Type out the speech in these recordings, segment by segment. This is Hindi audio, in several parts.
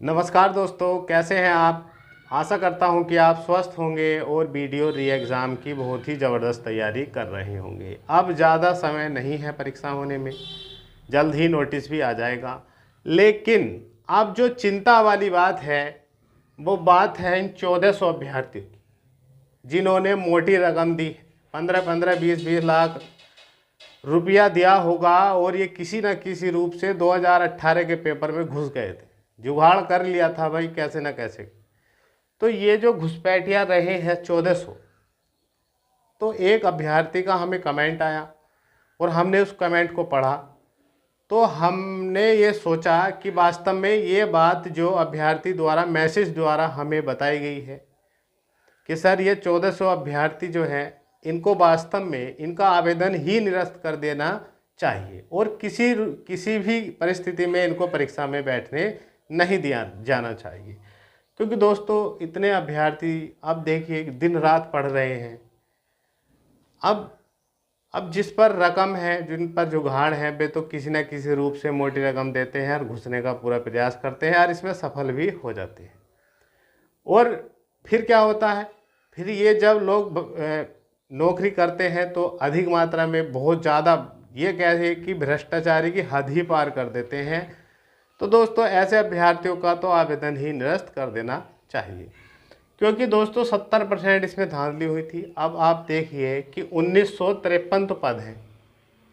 नमस्कार दोस्तों, कैसे हैं आप। आशा करता हूं कि आप स्वस्थ होंगे और वीडियो री एग्ज़ाम की बहुत ही ज़बरदस्त तैयारी कर रहे होंगे। अब ज़्यादा समय नहीं है परीक्षा होने में, जल्द ही नोटिस भी आ जाएगा। लेकिन अब जो चिंता वाली बात है वो बात है इन 1400 अभ्यर्थियों की, जिन्होंने मोटी रकम दी, 15-15, 20-20 लाख रुपया दिया होगा और ये किसी न किसी रूप से 2018 के पेपर में घुस गए थे, जुगाड़ कर लिया था भाई कैसे न कैसे। तो ये जो घुसपैठिया रहे हैं 1400, तो एक अभ्यर्थी का हमें कमेंट आया और हमने उस कमेंट को पढ़ा, तो हमने ये सोचा कि वास्तव में ये बात जो अभ्यर्थी द्वारा मैसेज द्वारा हमें बताई गई है कि सर ये 1400 अभ्यर्थी जो हैं इनको वास्तव में इनका आवेदन ही निरस्त कर देना चाहिए और किसी भी परिस्थिति में इनको परीक्षा में बैठने नहीं दिया जाना चाहिए। क्योंकि दोस्तों इतने अभ्यर्थी अब देखिए दिन रात पढ़ रहे हैं। अब जिस पर रकम है, जिन पर जुगाड़ है, वे तो किसी न किसी रूप से मोटी रकम देते हैं और घुसने का पूरा प्रयास करते हैं और इसमें सफल भी हो जाते हैं। और फिर क्या होता है, फिर ये जब लोग नौकरी करते हैं तो अधिक मात्रा में बहुत ज़्यादा ये कहे कि भ्रष्टाचारी की हद ही पार कर देते हैं। तो दोस्तों ऐसे अभ्यर्थियों का तो आवेदन ही निरस्त कर देना चाहिए, क्योंकि दोस्तों 70% इसमें धांधली हुई थी। अब आप देखिए कि 1953 तो पद हैं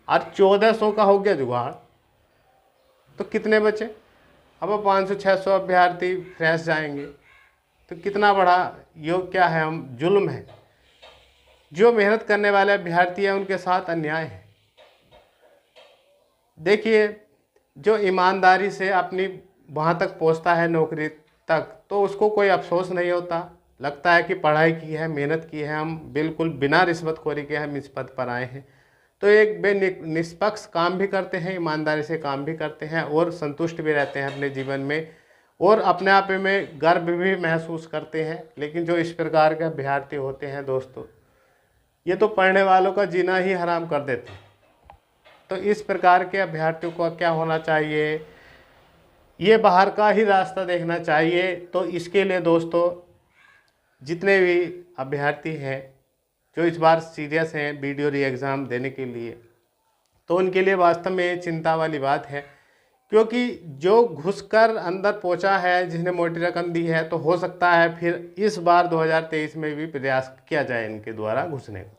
और 1400 का हो गया जुगाड़, तो कितने बचे। अब 500-600 अभ्यर्थी फ्रेश जाएंगे तो कितना बड़ा ये क्या है, हम जुल्म है। जो मेहनत करने वाले अभ्यर्थी हैं उनके साथ अन्याय है। देखिए जो ईमानदारी से अपनी वहाँ तक पहुँचता है नौकरी तक, तो उसको कोई अफसोस नहीं होता, लगता है कि पढ़ाई की है, मेहनत की है, हम बिल्कुल बिना रिश्वतखोरी के हम इस पद पर आए हैं। तो एक निष्पक्ष काम भी करते हैं, ईमानदारी से काम भी करते हैं और संतुष्ट भी रहते हैं अपने जीवन में और अपने आप में गर्व भी महसूस करते हैं। लेकिन जो इस प्रकार के अभ्यर्थी होते हैं दोस्तों, ये तो पढ़ने वालों का जीना ही हराम कर देते हैं। तो इस प्रकार के अभ्यर्थियों को क्या होना चाहिए, ये बाहर का ही रास्ता देखना चाहिए। तो इसके लिए दोस्तों जितने भी अभ्यर्थी हैं जो इस बार सीरियस हैं वीडियो री एग्ज़ाम देने के लिए, तो उनके लिए वास्तव में ये चिंता वाली बात है। क्योंकि जो घुसकर अंदर पहुंचा है, जिसने मोटी रकम दी है, तो हो सकता है फिर इस बार 2023 में भी प्रयास किया जाए इनके द्वारा घुसने का।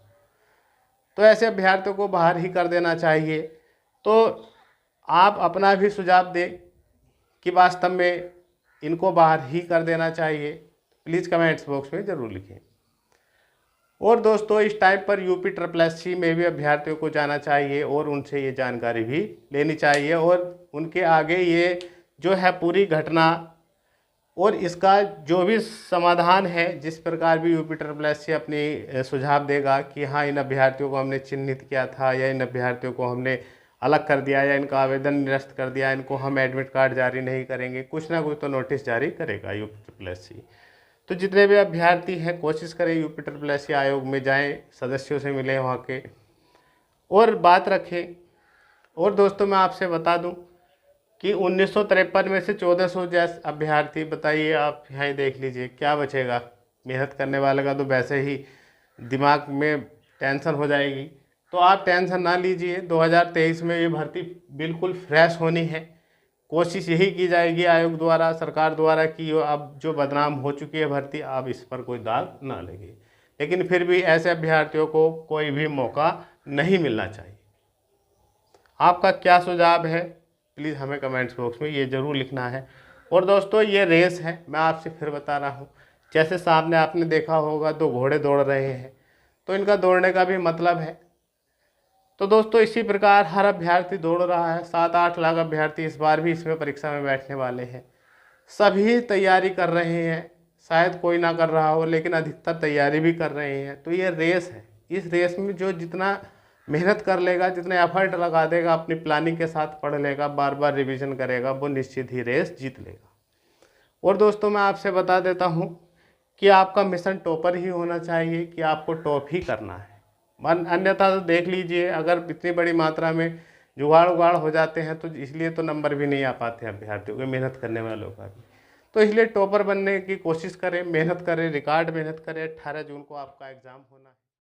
तो ऐसे अभ्यर्थियों को बाहर ही कर देना चाहिए। तो आप अपना भी सुझाव दें कि वास्तव में इनको बाहर ही कर देना चाहिए, प्लीज़ कमेंट्स बॉक्स में ज़रूर लिखें। और दोस्तों इस टाइम पर UP-SSC में भी अभ्यर्थियों को जाना चाहिए और उनसे ये जानकारी भी लेनी चाहिए और उनके आगे ये जो है पूरी घटना और इसका जो भी समाधान है, जिस प्रकार भी UP-SSC अपनी सुझाव देगा कि हाँ इन अभ्यर्थियों को हमने चिन्हित किया था या इन अभ्यर्थियों को हमने अलग कर दिया या इनका आवेदन निरस्त कर दिया, इनको हम एडमिट कार्ड जारी नहीं करेंगे, कुछ ना कुछ तो नोटिस जारी करेगा UP-SSC। तो जितने भी अभ्यर्थी हैं कोशिश करें UP-SSC आयोग में जाएं, सदस्यों से मिलें वहाँ के और बात रखें। और दोस्तों मैं आपसे बता दूं कि 1953 में से 1400 जैसे अभ्यर्थी, बताइए आप यहाँ देख लीजिए क्या बचेगा। मेहनत करने वाले का तो वैसे ही दिमाग में टेंशन हो जाएगी। तो आप टेंशन ना लीजिए, 2023 में ये भर्ती बिल्कुल फ्रेश होनी है। कोशिश यही की जाएगी आयोग द्वारा, सरकार द्वारा कि अब जो बदनाम हो चुकी है भर्ती, अब इस पर कोई दाग ना लगे। लेकिन फिर भी ऐसे अभ्यर्थियों को कोई भी मौका नहीं मिलना चाहिए। आपका क्या सुझाव है, प्लीज़ हमें कमेंट्स बॉक्स में ये ज़रूर लिखना है। और दोस्तों ये रेस है, मैं आपसे फिर बता रहा हूँ, जैसे सामने आपने देखा होगा 2 घोड़े दौड़ रहे हैं, तो इनका दौड़ने का भी मतलब है। तो दोस्तों इसी प्रकार हर अभ्यर्थी दौड़ रहा है। 7-8 लाख अभ्यर्थी इस बार भी इसमें परीक्षा में बैठने वाले हैं। सभी तैयारी कर रहे हैं, शायद कोई ना कर रहा हो लेकिन अधिकतर तैयारी भी कर रहे हैं। तो ये रेस है, इस रेस में जो जितना मेहनत कर लेगा, जितने एफर्ट लगा देगा, अपनी प्लानिंग के साथ पढ़ लेगा, बार बार रिवीजन करेगा, वो निश्चित ही रेस जीत लेगा। और दोस्तों मैं आपसे बता देता हूँ कि आपका मिशन टॉपर ही होना चाहिए, कि आपको टॉप ही करना है। अन्यथा तो देख लीजिए अगर इतनी बड़ी मात्रा में जुगाड़ उगाड़ हो जाते हैं तो इसलिए तो नंबर भी नहीं आ पाते हैं अभ्यर्थियों के, मेहनत करने वालों का भी। तो इसलिए टॉपर बनने की कोशिश करें, मेहनत करें, रिकॉर्ड मेहनत करें। 18 जून को आपका एग्ज़ाम होना है।